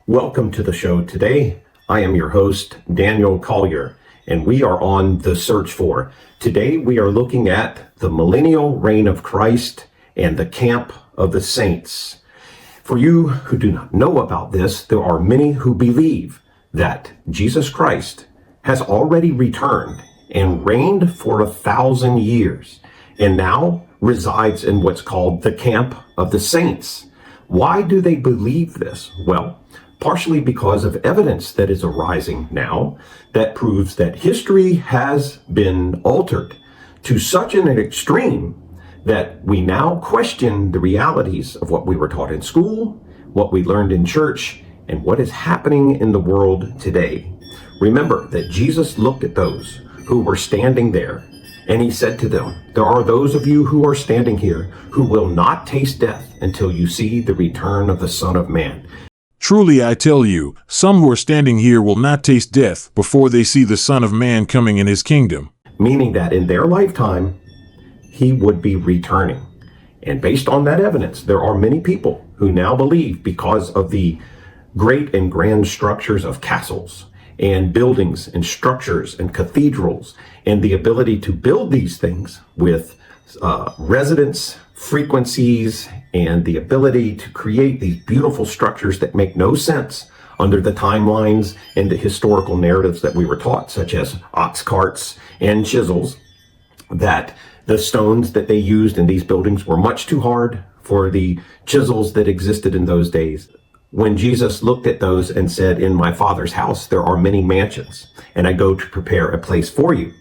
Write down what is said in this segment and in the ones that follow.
Welcome to the show today. I am your host, Daniel Collier, and we are on The Search For. Today we are looking at the millennial reign of Christ and the camp of the saints. For you who do not know about this, there are many who believe that Jesus Christ has already returned and reigned for 1,000 years and now resides in what's called the camp of the saints. Why do they believe this? Well, partially because of evidence that is arising now that proves that history has been altered to such an extreme that we now question the realities of what we were taught in school, what we learned in church, and what is happening in the world today. Remember that Jesus looked at those who were standing there, and he said to them, "There are those of you who are standing here who will not taste death until you see the return of the Son of Man." Truly I tell you, some who are standing here will not taste death before they see the Son of Man coming in his kingdom. Meaning that in their lifetime, he would be returning. And based on that evidence, there are many people who now believe, because of the great and grand structures of castles and buildings and structures and cathedrals, and the ability to build these things with residence frequencies and the ability to create these beautiful structures that make no sense under the timelines and the historical narratives that we were taught, such as ox carts and chisels, that the stones that they used in these buildings were much too hard for the chisels that existed in those days. When Jesus looked at those and said, "In my Father's house there are many mansions, and I go to prepare a place for you,"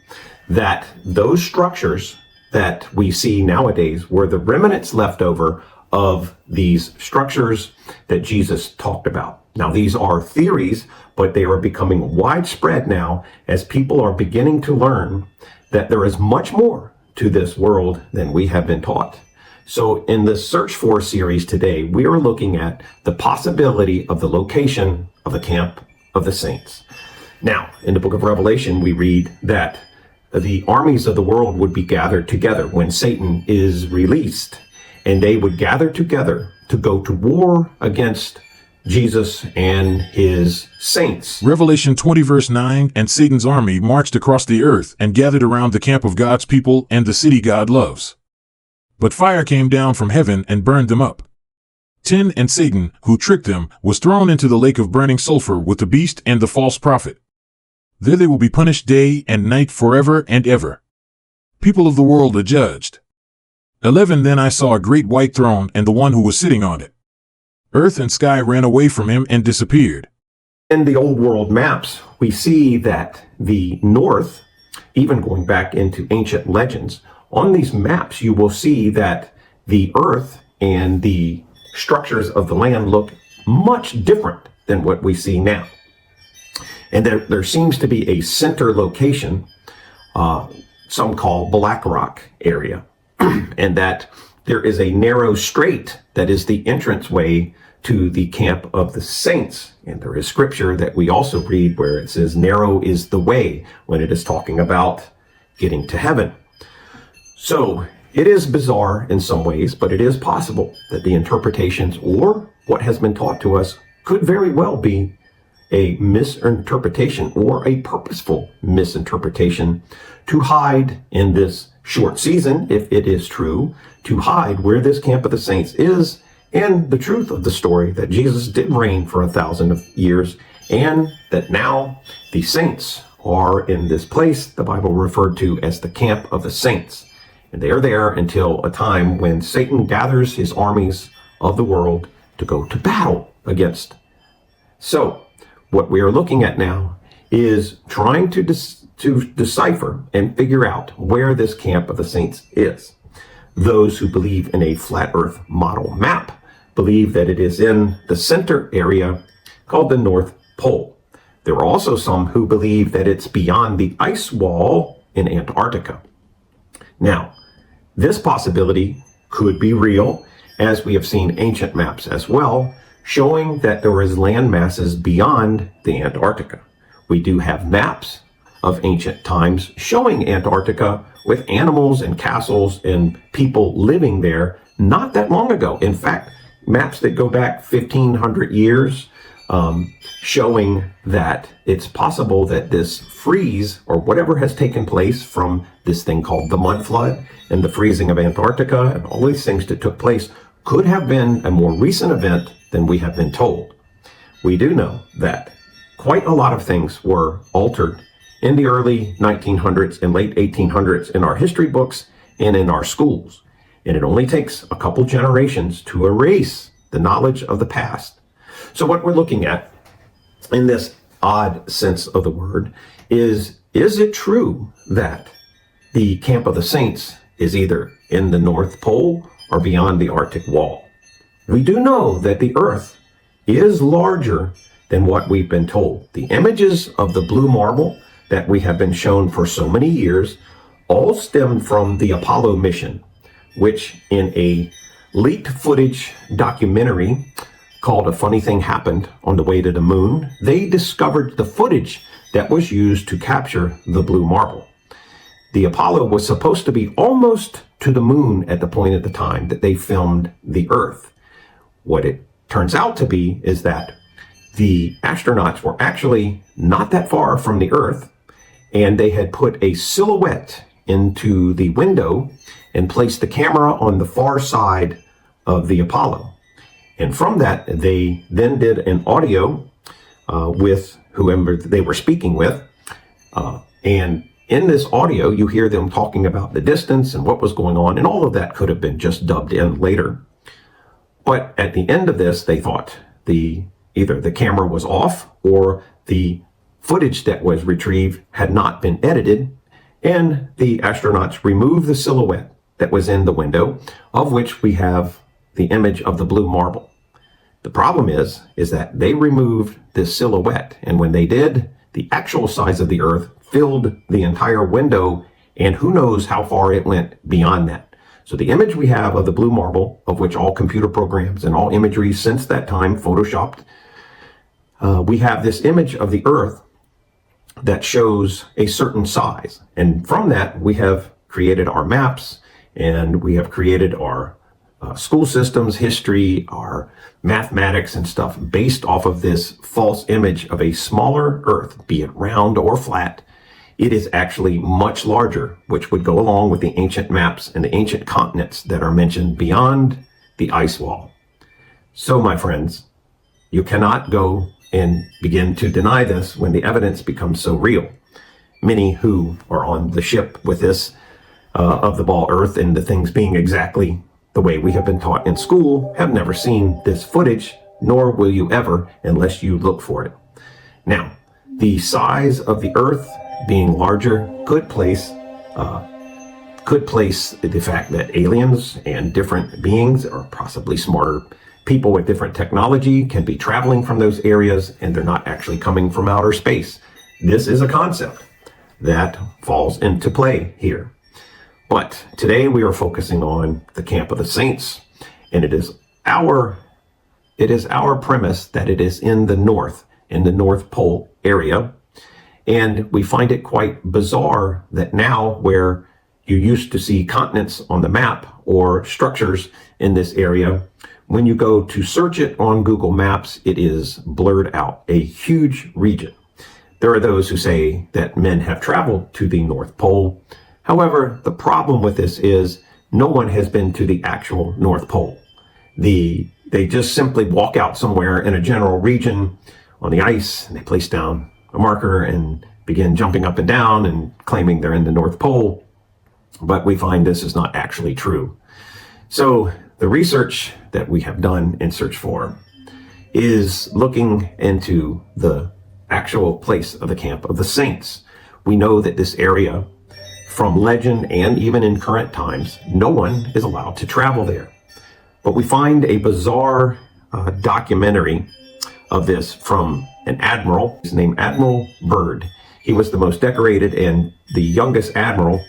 that those structures that we see nowadays were the remnants left over of these structures that Jesus talked about. Now, these are theories, but they are becoming widespread now as people are beginning to learn that there is much more to this world than we have been taught. So in the Search For series today, we are looking at the possibility of the location of the camp of the saints. Now, in the book of Revelation, we read that the armies of the world would be gathered together when Satan is released, and they would gather together to go to war against Jesus and his saints. Revelation 20 verse 9, and Satan's army marched across the earth and gathered around the camp of God's people and the city God loves. But fire came down from heaven and burned them up. 10 And Satan, who tricked them, was thrown into the lake of burning sulfur with the beast and the false prophet. There they will be punished day and night forever and ever. People of the world are judged. 11 Then I saw a great white throne and the one who was sitting on it. Earth and sky ran away from him and disappeared. In the old world maps, we see that the north, even going back into ancient legends, on these maps you will see that the earth and the structures of the land look much different than what we see now. And there seems to be a center location, some call Black Rock area, and that there is a narrow strait that is the entranceway to the camp of the saints. And there is scripture that we also read where it says, "Narrow is the way," when it is talking about getting to heaven. So it is bizarre in some ways, but it is possible that the interpretations or what has been taught to us could very well be a misinterpretation or a purposeful misinterpretation to hide in this short season, if it is true, to hide where this camp of the saints is and the truth of the story that Jesus did reign for 1,000 years and that now the saints are in this place the Bible referred to as the camp of the saints. And they are there until a time when Satan gathers his armies of the world to go to battle against. So, what we are looking at now is trying to decipher and figure out where this camp of the saints is. Those who believe in a flat earth model map believe that it is in the center area called the North Pole. There are also some who believe that it's beyond the ice wall in Antarctica. Now, this possibility could be real, as we have seen ancient maps as well, showing that there is land masses beyond the Antarctica. We do have maps of ancient times, showing Antarctica with animals and castles and people living there not that long ago. In fact, maps that go back 1,500 years showing that it's possible that this freeze or whatever has taken place from this thing called the mud flood and the freezing of Antarctica and all these things that took place could have been a more recent event than we have been told. We do know that quite a lot of things were altered in the early 1900s and late 1800s in our history books and in our schools. And it only takes a couple generations to erase the knowledge of the past. So what we're looking at in this odd sense of the word is it true that the Camp of the Saints is either in the North Pole or beyond the Arctic Wall? We do know that the Earth is larger than what we've been told. The images of the blue marble that we have been shown for so many years all stem from the Apollo mission, which in a leaked footage documentary called A Funny Thing Happened on the Way to the Moon, they discovered the footage that was used to capture the blue marble. The Apollo was supposed to be almost to the moon at the point at the time that they filmed the Earth. What it turns out to be is that the astronauts were actually not that far from the Earth, and they had put a silhouette into the window and placed the camera on the far side of the Apollo. And from that, they then did an audio with whoever they were speaking with. And in this audio, you hear them talking about the distance and what was going on, and all of that could have been just dubbed in later. But at the end of this, they thought either the camera was off or the footage that was retrieved had not been edited, and the astronauts removed the silhouette that was in the window, of which we have the image of the blue marble. The problem is that they removed this silhouette, and when they did, the actual size of the Earth filled the entire window, and who knows how far it went beyond that. So the image we have of the blue marble, of which all computer programs and all imagery since that time photoshopped, we have this image of the Earth that shows a certain size. And from that, we have created our maps, and we have created our school systems, history, our mathematics and stuff based off of this false image of a smaller Earth, be it round or flat. It is actually much larger, which would go along with the ancient maps and the ancient continents that are mentioned beyond the ice wall. So, my friends, you cannot go and begin to deny this when the evidence becomes so real. Many who are on the ship with this of the ball Earth and the things being exactly the way we have been taught in school have never seen this footage, nor will you ever unless you look for it. Now, the size of the Earth being larger could place the fact that aliens and different beings, or possibly smarter people with different technology, can be traveling from those areas, and they're not actually coming from outer space. This is a concept that falls into play here. But today we are focusing on the Camp of the Saints, and it is our premise that it is in the North Pole area. And we find it quite bizarre that now, where you used to see continents on the map or structures in this area, when you go to search it on Google Maps, it is blurred out, a huge region. There are those who say that men have traveled to the North Pole. However, the problem with this is no one has been to the actual North Pole. They just simply walk out somewhere in a general region on the ice, and they place down a marker and begin jumping up and down and claiming they're in the North Pole. But we find this is not actually true. So the research that we have done in Search For is looking into the actual place of the Camp of the Saints. We know that this area, from legend and even in current times, no one is allowed to travel there. But we find a bizarre documentary of this from an admiral. His name Admiral Byrd. He was the most decorated and the youngest admiral,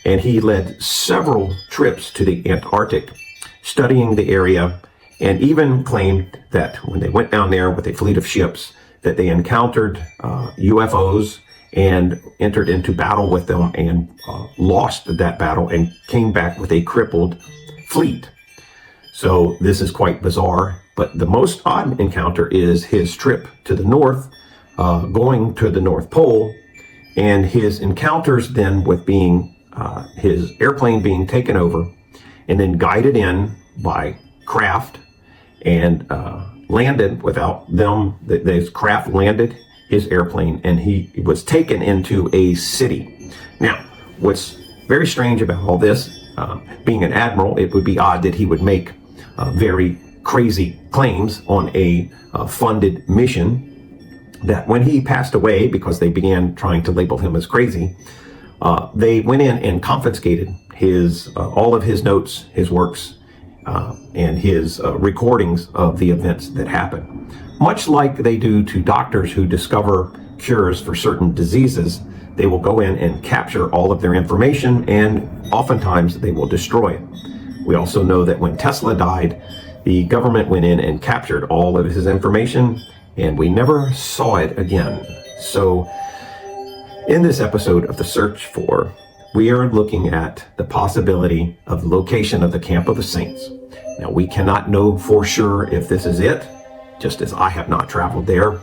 and he led several trips to the Antarctic, studying the area, and even claimed that when they went down there with a fleet of ships, that they encountered UFOs and entered into battle with them and lost that battle and came back with a crippled fleet. So this is quite bizarre, but the most odd encounter is his trip to the north, going to the North Pole, and his encounters then with being his airplane being taken over and then guided in by craft and landed without them. This craft landed his airplane and he was taken into a city. Now, what's very strange about all this, being an admiral, it would be odd that he would make very crazy claims on a funded mission, that when he passed away, because they began trying to label him as crazy, they went in and confiscated his all of his notes, his works, and his recordings of the events that happened. Much like they do to doctors who discover cures for certain diseases, they will go in and capture all of their information, and oftentimes they will destroy it. We also know that when Tesla died, the government went in and captured all of his information, and we never saw it again. So in this episode of The Search For, we are looking at the possibility of the location of the Camp of the Saints. Now, we cannot know for sure if this is it, just as I have not traveled there.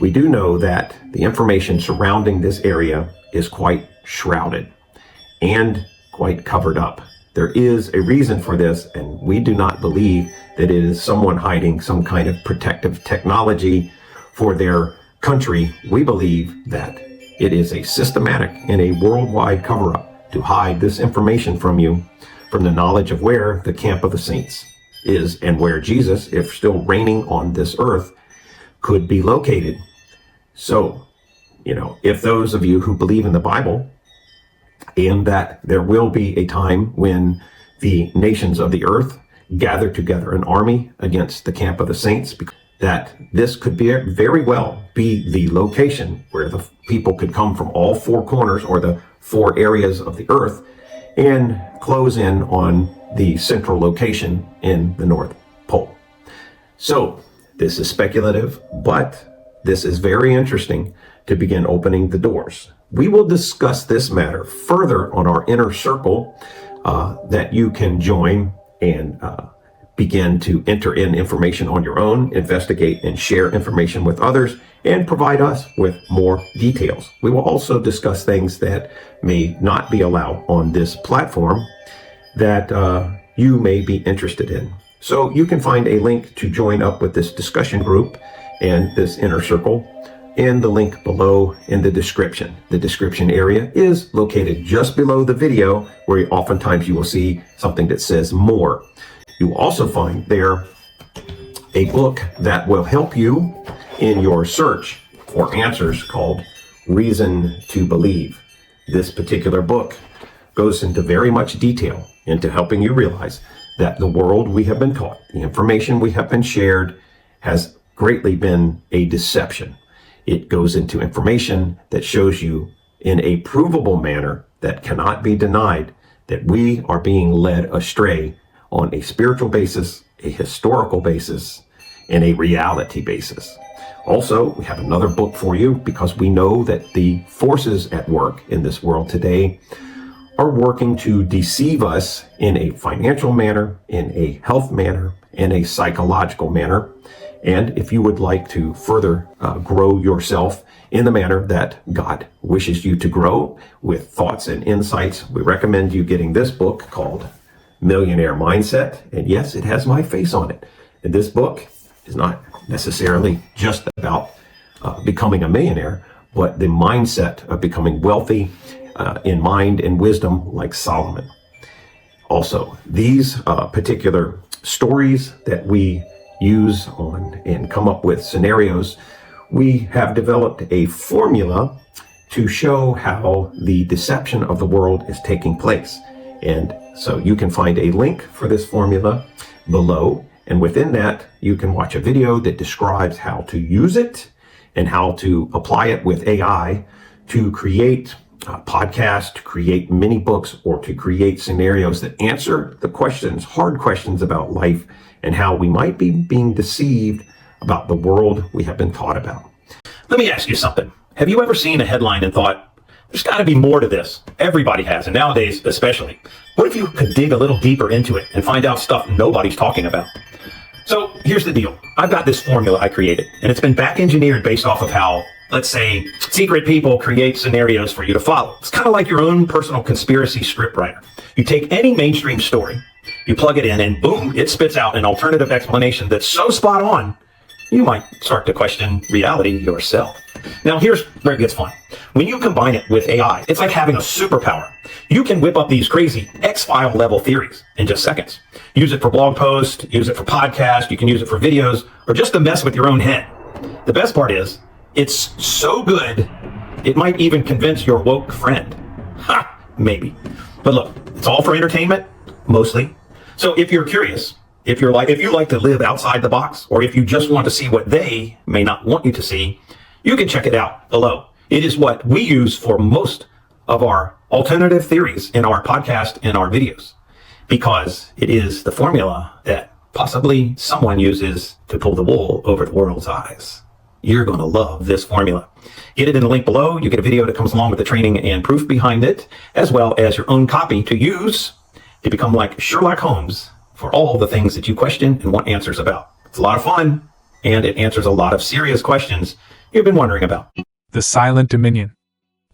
We do know that the information surrounding this area is quite shrouded and quite covered up. There is a reason for this, and we do not believe that it is someone hiding some kind of protective technology for their country. We believe that it is a systematic and a worldwide cover-up to hide this information from you, from the knowledge of where the Camp of the Saints is and where Jesus, if still reigning on this earth, could be located. So, if those of you who believe in the Bible and that there will be a time when the nations of the earth gather together an army against the Camp of the Saints, that this could be very well be the location where the people could come from all four corners or the four areas of the earth and close in on the central location in the North Pole. So this is speculative, but this is very interesting to begin opening the doors. We will discuss this matter further on our inner circle that you can join and begin to enter in information on your own, investigate and share information with others, and provide us with more details. We will also discuss things that may not be allowed on this platform that you may be interested in. So you can find a link to join up with this discussion group and this inner circle in the link below in the description. The description area is located just below the video, where oftentimes you will see something that says more. You will also find there a book that will help you in your search for answers called Reason to Believe. This particular book goes into very much detail into helping you realize that the world we have been taught, the information we have been shared, has greatly been a deception. It goes into information that shows you in a provable manner that cannot be denied that we are being led astray on a spiritual basis, a historical basis, and a reality basis. Also, we have another book for you because we know that the forces at work in this world today are working to deceive us in a financial manner, in a health manner, in a psychological manner. And if you would like to further grow yourself in the manner that God wishes you to grow with thoughts and insights, we recommend you getting this book called Millionaire Mindset. And yes, it has my face on it. And this book is not necessarily just about becoming a millionaire, but the mindset of becoming wealthy in mind and wisdom like Solomon. Also, these particular stories that we use on and come up with scenarios, we have developed a formula to show how the deception of the world is taking place. And so you can find a link for this formula below. And within that, you can watch a video that describes how to use it and how to apply it with AI to create podcasts, to create mini books, or to create scenarios that answer the questions, hard questions about life and how we might be being deceived about the world we have been taught about. Let me ask you something. Have you ever seen a headline and thought, there's got to be more to this? Everybody has, and nowadays especially. What if you could dig a little deeper into it and find out stuff nobody's talking about? So here's the deal. I've got this formula I created, and it's been back engineered based off of how, let's say, secret people create scenarios for you to follow. It's kind of like your own personal conspiracy scriptwriter. You take any mainstream story, you plug it in, and boom, it spits out an alternative explanation that's so spot on, you might start to question reality yourself. Now, here's where it gets fun. When you combine it with AI, it's like having a superpower. You can whip up these crazy X-File level theories in just seconds. Use it for blog posts, use it for podcasts, you can use it for videos, or just to mess with your own head. The best part is, it's so good, it might even convince your woke friend. Ha! Maybe. But look, it's all for entertainment, mostly. So if you're curious, if you like to live outside the box, or if you just want to see what they may not want you to see, you can check it out below. It is what we use for most of our alternative theories in our podcast and our videos, because it is the formula that possibly someone uses to pull the wool over the world's eyes. You're going to love this formula. Get it in the link below. You get a video that comes along with the training and proof behind it, as well as your own copy to use to become like Sherlock Holmes for all the things that you question and want answers about. It's a lot of fun, and it answers a lot of serious questions you've been wondering about. The Silent Dominion.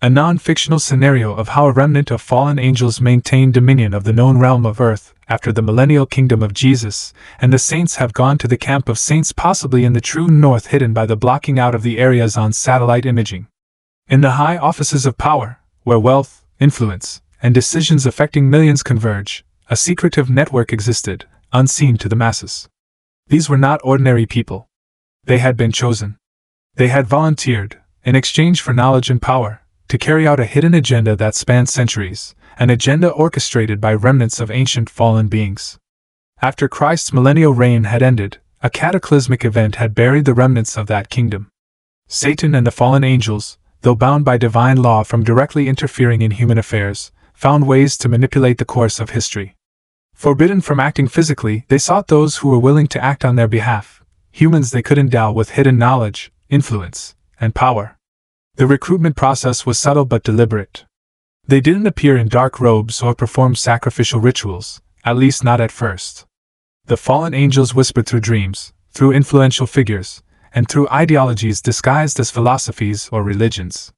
A non-fictional scenario of how a remnant of fallen angels maintain dominion of the known realm of Earth after the millennial kingdom of Jesus, and the saints have gone to the camp of saints possibly in the true north hidden by the blocking out of the areas on satellite imaging. In the high offices of power, where wealth, influence, and decisions affecting millions converge, a secretive network existed, unseen to the masses. These were not ordinary people. They had been chosen. They had volunteered, in exchange for knowledge and power, to carry out a hidden agenda that spanned centuries, an agenda orchestrated by remnants of ancient fallen beings. After Christ's millennial reign had ended, a cataclysmic event had buried the remnants of that kingdom. Satan and the fallen angels, though bound by divine law from directly interfering in human affairs, found ways to manipulate the course of history. Forbidden from acting physically, they sought those who were willing to act on their behalf, humans they could endow with hidden knowledge, influence, and power. The recruitment process was subtle but deliberate. They didn't appear in dark robes or perform sacrificial rituals, at least not at first. The fallen angels whispered through dreams, through influential figures, and through ideologies disguised as philosophies or religions.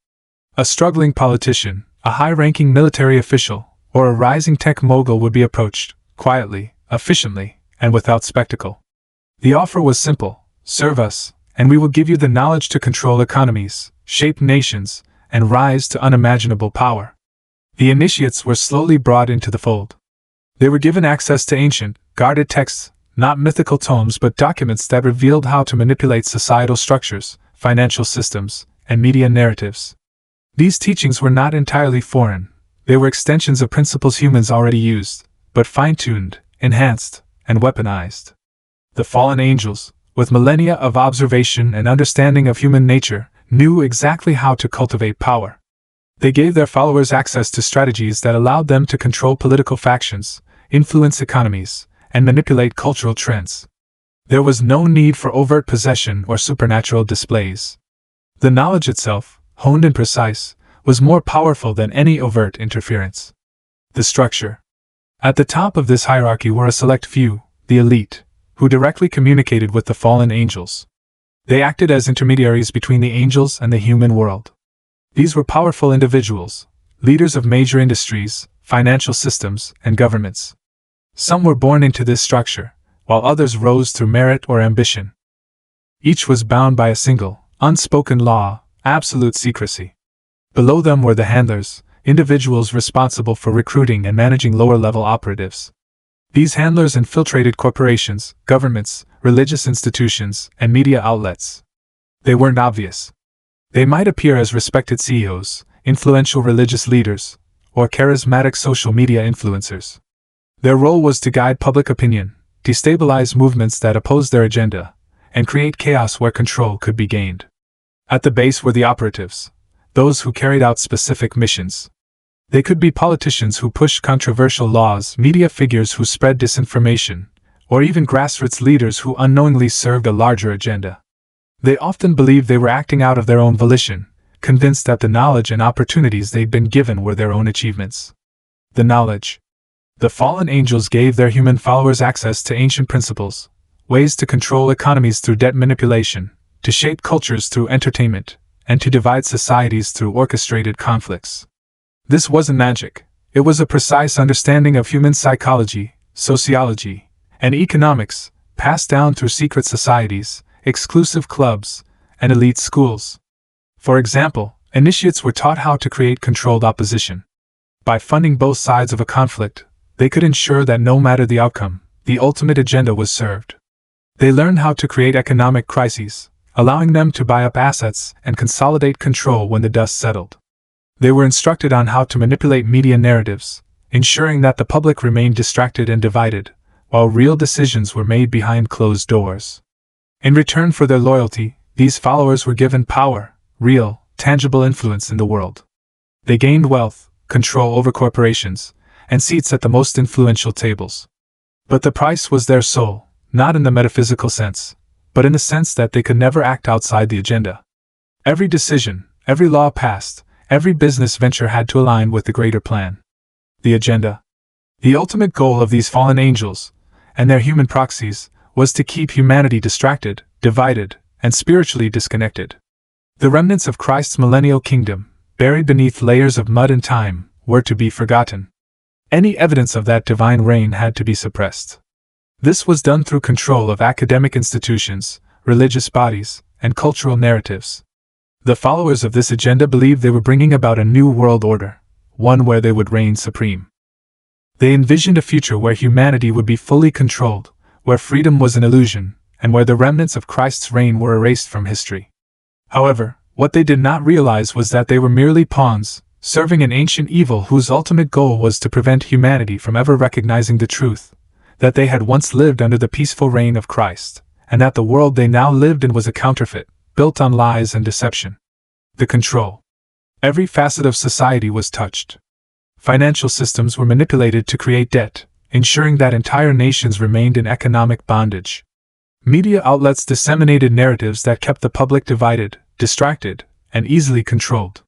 A struggling politician, a high-ranking military official, or a rising tech mogul would be approached, quietly, efficiently, and without spectacle. The offer was simple: serve us, and we will give you the knowledge to control economies, shape nations, and rise to unimaginable power. The initiates were slowly brought into the fold. They were given access to ancient, guarded texts, not mythical tomes but documents that revealed how to manipulate societal structures, financial systems, and media narratives. These teachings were not entirely foreign. They were extensions of principles humans already used, but fine-tuned, enhanced, and weaponized. The fallen angels, with millennia of observation and understanding of human nature, knew exactly how to cultivate power. They gave their followers access to strategies that allowed them to control political factions, influence economies, and manipulate cultural trends. There was no need for overt possession or supernatural displays. The knowledge itself, honed and precise, was more powerful than any overt interference. The structure. At the top of this hierarchy were a select few, the elite, who directly communicated with the fallen angels. They acted as intermediaries between the angels and the human world. These were powerful individuals, leaders of major industries, financial systems, and governments. Some were born into this structure, while others rose through merit or ambition. Each was bound by a single, unspoken law: absolute secrecy. Below them were the handlers, individuals responsible for recruiting and managing lower-level operatives. These handlers infiltrated corporations, governments, religious institutions, and media outlets. They weren't obvious. They might appear as respected CEOs, influential religious leaders, or charismatic social media influencers. Their role was to guide public opinion, destabilize movements that opposed their agenda, and create chaos where control could be gained. At the base were the operatives, those who carried out specific missions. They could be politicians who pushed controversial laws, media figures who spread disinformation, or even grassroots leaders who unknowingly served a larger agenda. They often believed they were acting out of their own volition, convinced that the knowledge and opportunities they'd been given were their own achievements. The knowledge. The fallen angels gave their human followers access to ancient principles, ways to control economies through debt manipulation, to shape cultures through entertainment, and to divide societies through orchestrated conflicts. This wasn't magic. It was a precise understanding of human psychology, sociology, and economics, passed down through secret societies, exclusive clubs, and elite schools. For example, initiates were taught how to create controlled opposition. By funding both sides of a conflict, they could ensure that no matter the outcome, the ultimate agenda was served. They learned how to create economic crises, allowing them to buy up assets and consolidate control when the dust settled. They were instructed on how to manipulate media narratives, ensuring that the public remained distracted and divided, while real decisions were made behind closed doors. In return for their loyalty, these followers were given power, real, tangible influence in the world. They gained wealth, control over corporations, and seats at the most influential tables. But the price was their soul, not in the metaphysical sense, but in the sense that they could never act outside the agenda. Every decision, every law passed, every business venture had to align with the greater plan. The agenda. The ultimate goal of these fallen angels, and their human proxies, was to keep humanity distracted, divided, and spiritually disconnected. The remnants of Christ's millennial kingdom, buried beneath layers of mud and time, were to be forgotten. Any evidence of that divine reign had to be suppressed. This was done through control of academic institutions, religious bodies, and cultural narratives. The followers of this agenda believed they were bringing about a new world order, one where they would reign supreme. They envisioned a future where humanity would be fully controlled, where freedom was an illusion, and where the remnants of Christ's reign were erased from history. However, what they did not realize was that they were merely pawns, serving an ancient evil whose ultimate goal was to prevent humanity from ever recognizing the truth, that they had once lived under the peaceful reign of Christ, and that the world they now lived in was a counterfeit, built on lies and deception. The control. Every facet of society was touched. Financial systems were manipulated to create debt, ensuring that entire nations remained in economic bondage. Media outlets disseminated narratives that kept the public divided, distracted, and easily controlled.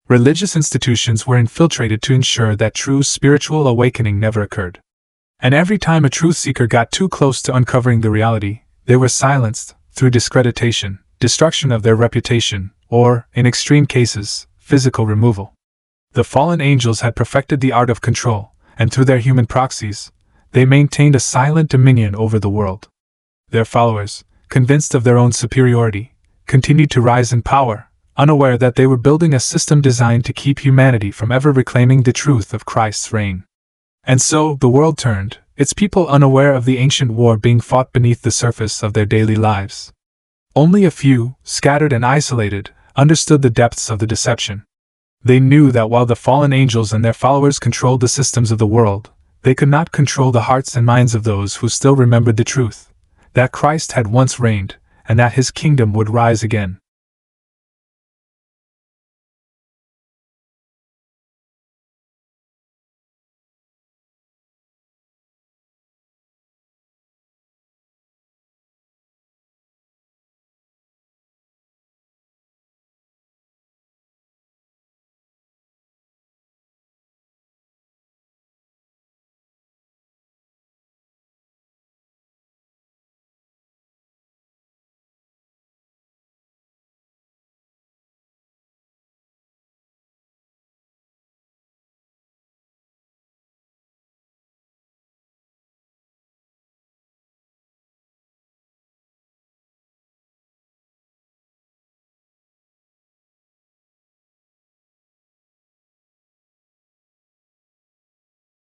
Religious institutions were infiltrated to ensure that true spiritual awakening never occurred. And every time a truth seeker got too close to uncovering the reality, they were silenced through discreditation, destruction of their reputation, or, in extreme cases, physical removal. The fallen angels had perfected the art of control, and through their human proxies, they maintained a silent dominion over the world. Their followers, convinced of their own superiority, continued to rise in power, unaware that they were building a system designed to keep humanity from ever reclaiming the truth of Christ's reign. And so, the world turned, its people unaware of the ancient war being fought beneath the surface of their daily lives. Only a few, scattered and isolated, understood the depths of the deception. They knew that while the fallen angels and their followers controlled the systems of the world, they could not control the hearts and minds of those who still remembered the truth, that Christ had once reigned, and that his kingdom would rise again.